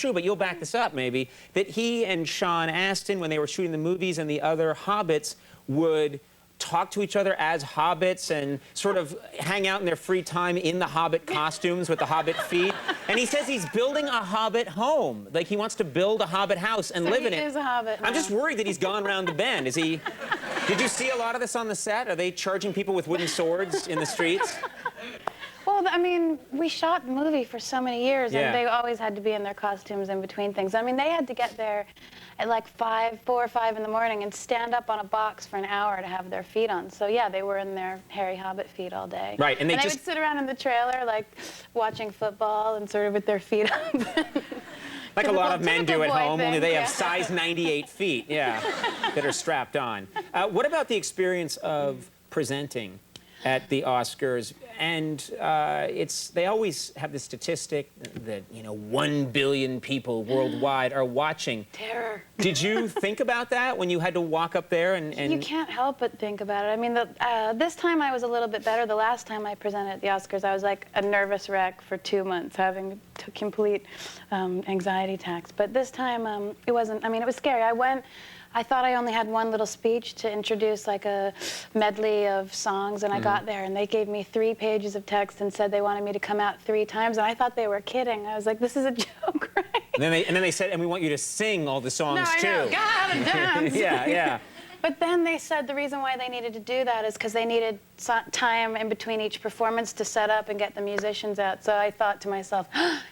true, but you'll back this up maybe, that he and Sean Astin, when they were shooting the movies and the other hobbits, would talk to each other as hobbits and sort of hang out in their free time in the hobbit costumes with the hobbit feet. And he says he's building a hobbit home. Like, he wants to build a hobbit house and live in it. He is a hobbit now. I'm just worried that he's gone around the bend. Is he... Did you see a lot of this on the set? Are they charging people with wooden swords in the streets? Well, I mean, we shot the movie for so many years, Yeah. and they always had to be in their costumes in between things. I mean, they had to get there at like 4 or 5 in the morning and stand up on a box for an hour to have their feet on. So yeah, they were in their hairy hobbit feet all day. Right, and they would sit around in the trailer, like, watching football and sort of with their feet up. Like a lot of men do at home, thing, only they have yeah. size 98 feet, yeah, that are strapped on. What about the experience of presenting at the Oscars? And they always have this statistic that, you know, 1 billion people worldwide are watching. Terror. Did you think about that when you had to walk up there and... You can't help but think about it. I mean, this time I was a little bit better. The last time I presented at the Oscars, I was like a nervous wreck for 2 months, having complete anxiety attacks. But this time, it wasn't, I mean, it was scary. I thought I only had one little speech to introduce like a medley of songs, and I got there and they gave me 3 pages of text and said they wanted me to come out 3 times, and I thought they were kidding. I was like, this is a joke, right? And then they said, and we want you to sing all the songs too. No, I know, gotta dance. Yeah, yeah. But then they said the reason why they needed to do that is because they needed time in between each performance to set up and get the musicians out. So I thought to myself,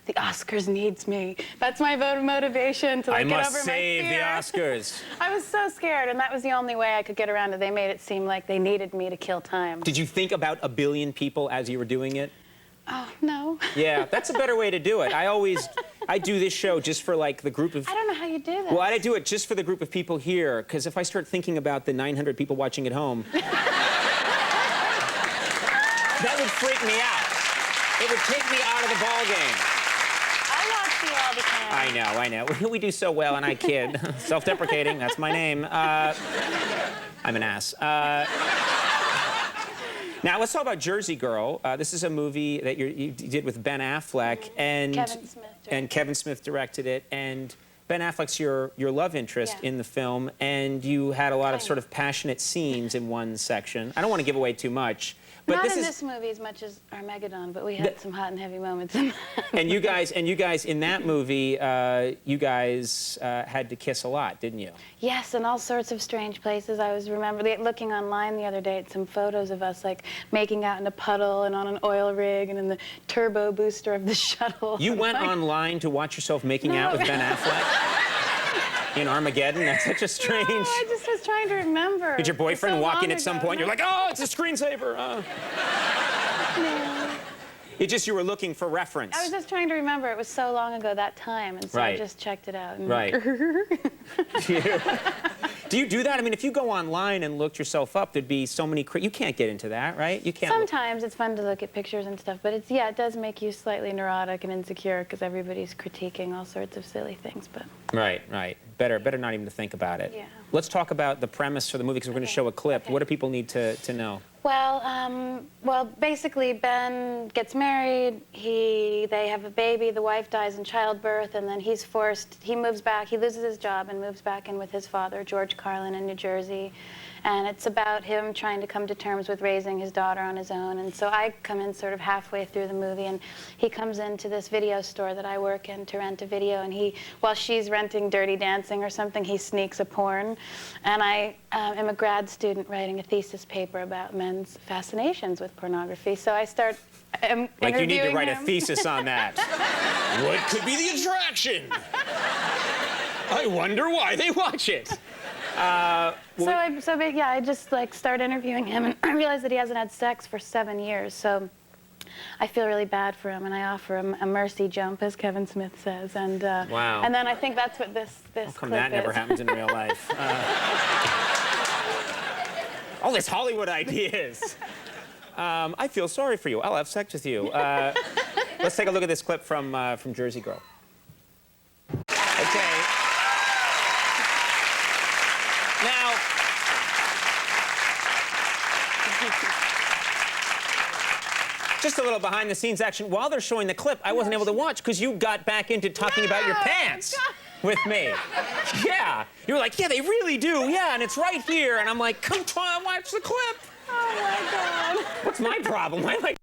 the Oscars needs me. That's my motivation to, like, get over my fear. I must save the Oscars. I was so scared, and that was the only way I could get around it. They made it seem like they needed me to kill time. Did you think about 1 billion people as you were doing it? Oh, no. Yeah, that's a better way to do it. I do this show just for, like, the group of... I don't know how you do that. Well, I do it just for the group of people here, because if I start thinking about the 900 people watching at home, that would freak me out. It would take me out of the ball game. I watch you all the time. I know. We do so well, and I kid. Self-deprecating, that's my name. I'm an ass. Now, let's talk about Jersey Girl. This is a movie that you did with Ben Affleck, and Kevin Smith directed it. And Ben Affleck's your love interest in the film, and you had a lot of sort of passionate scenes in one section. I don't want to give away too much. But Not in this movie as much as Armageddon, but we had some hot and heavy moments in that. And you guys in that movie, you guys had to kiss a lot, didn't you? Yes, in all sorts of strange places. I was looking online the other day at some photos of us, like, making out in a puddle and on an oil rig and in the turbo booster of the shuttle. You went online to watch yourself making out with Ben Affleck? In Armageddon? That's such a strange... No, I just was trying to remember. Did your boyfriend walk in at some point? You're like, oh, it's a screensaver. No. It's just you were looking for reference. I was just trying to remember. It was so long ago, that time, and so I just checked it out. And right. Do you do that? I mean, if you go online and looked yourself up, there'd be so many... You can't get into that, right? You can't... Sometimes it's fun to look at pictures and stuff, but it's, yeah, it does make you slightly neurotic and insecure because everybody's critiquing all sorts of silly things, but... Right, right. Better not even to think about it. Yeah. Let's talk about the premise for the movie, because we're going to show a clip. What do people need to know? Well, basically, Ben gets married, they have a baby, the wife dies in childbirth, and then he moves back, he loses his job and moves back in with his father, George Carlin, in New Jersey. And it's about him trying to come to terms with raising his daughter on his own. And so I come in sort of halfway through the movie, and he comes into this video store that I work in to rent a video, and while she's renting Dirty Dancing or something, he sneaks a porn. And I am a grad student writing a thesis paper about men's fascinations with pornography. So I start like, you need to write a thesis on that. What could be the attraction? I wonder why they watch it. I just, like, start interviewing him, and I realize that he hasn't had sex for 7 years, so I feel really bad for him, and I offer him a mercy jump, as Kevin Smith says, and wow. And then I think that's what this How come clip that never is. happens in real life? All this Hollywood ideas. I feel sorry for you. I'll have sex with you. Let's take a look at this clip from Jersey Girl. Okay. Now, Just a little behind-the-scenes action. While they're showing the clip, I wasn't able to watch because you got back into talking about your pants with me. Yeah. You were like, yeah, they really do. Yeah, and it's right here. And I'm like, come on, watch the clip. Oh, my God. What's my problem? I like